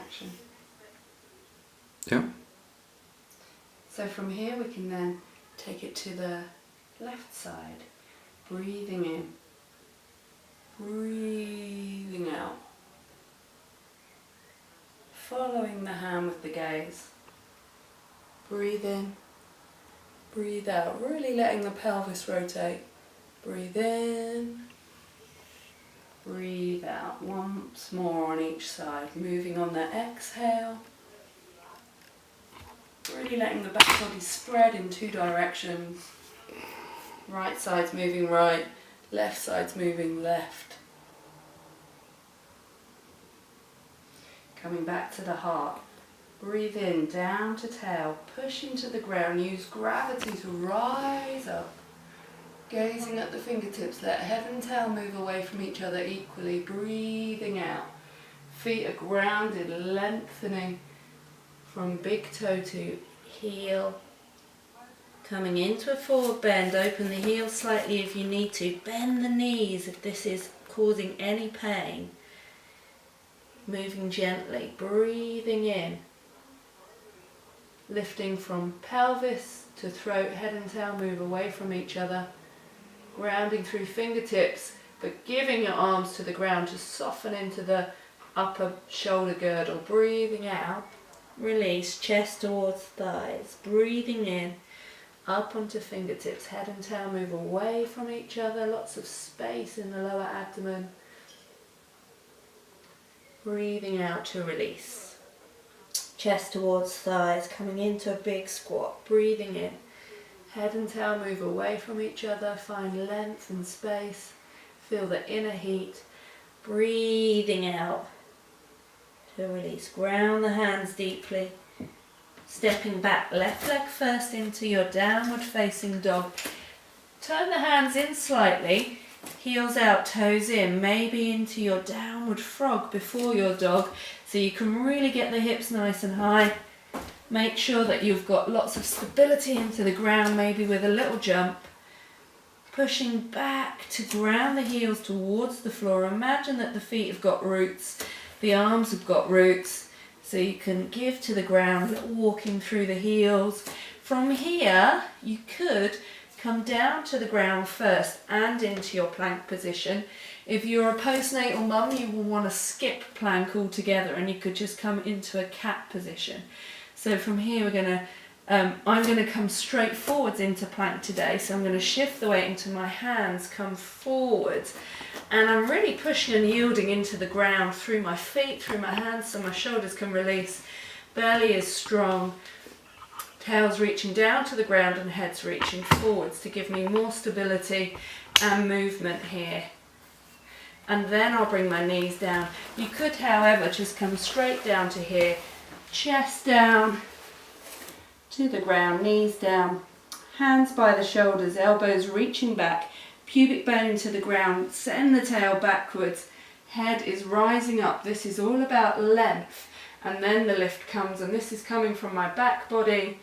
action. Yeah. So from here we can then take it to the left side, breathing in, breathing out, following the hand with the gaze. Breathe in, breathe out, really letting the pelvis rotate. Breathe in, breathe out. Once more on each side, moving on the exhale. Really letting the back body spread in two directions. Right side's moving right, left side's moving left. Coming back to the heart. Breathe in, down to tail, push into the ground, use gravity to rise up. Gazing at the fingertips, let head and tail move away from each other equally, breathing out. Feet are grounded, lengthening from big toe to heel. Coming into a forward bend, open the heels slightly if you need to. Bend the knees if this is causing any pain. Moving gently, breathing in. Lifting from pelvis to throat, head and tail move away from each other. Grounding through fingertips, but giving your arms to the ground to soften into the upper shoulder girdle. Breathing out, release, chest towards thighs. Breathing in, up onto fingertips, head and tail move away from each other. Lots of space in the lower abdomen. Breathing out to release. Chest towards thighs, coming into a big squat. Breathing in. Head and tail move away from each other. Find length and space. Feel the inner heat. Breathing out to release. Ground the hands deeply. Stepping back, left leg first into your downward facing dog. Turn the hands in slightly. Heels out, toes in, maybe into your downward frog before your dog, so you can really get the hips nice and high. Make sure that you've got lots of stability into the ground, maybe with a little jump. Pushing back to ground the heels towards the floor. Imagine that the feet have got roots, the arms have got roots, so you can give to the ground, little walking through the heels. From here, you could come down to the ground first and into your plank position. If you're a postnatal mum, you will want to skip plank altogether and you could just come into a cat position. So from here I'm going to come straight forwards into plank today. So I'm going to shift the weight into my hands, come forwards, and I'm really pushing and yielding into the ground through my feet, through my hands, so my shoulders can release. Belly is strong. Tail's reaching down to the ground and head's reaching forwards to give me more stability and movement here. And then I'll bring my knees down. You could, however, just come straight down to here, chest down to the ground, knees down, hands by the shoulders, elbows reaching back, pubic bone to the ground, send the tail backwards, head is rising up. This is all about length, and then the lift comes, and this is coming from my back body.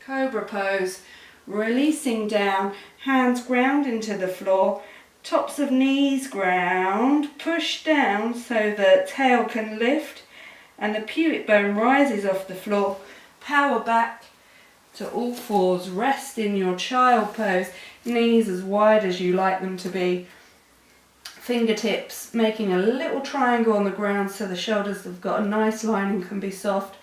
Cobra pose, releasing down, hands ground into the floor, tops of knees ground, push down so the tail can lift and the pubic bone rises off the floor. Power back to all fours, rest in your child pose, knees as wide as you like them to be. Fingertips making a little triangle on the ground so the shoulders have got a nice line and can be soft.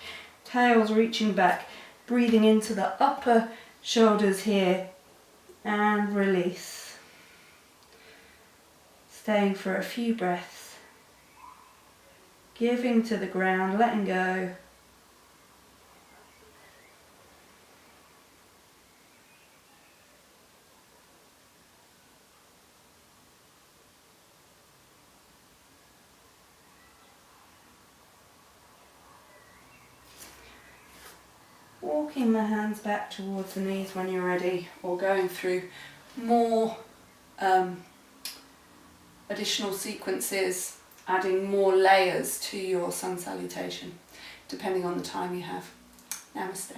Tails reaching back, breathing into the upper shoulders here and release. Staying for a few breaths. Giving to the ground, letting go. Walking the hands back towards the knees when you're ready, or going through more additional sequences, adding more layers to your sun salutation, depending on the time you have. Namaste.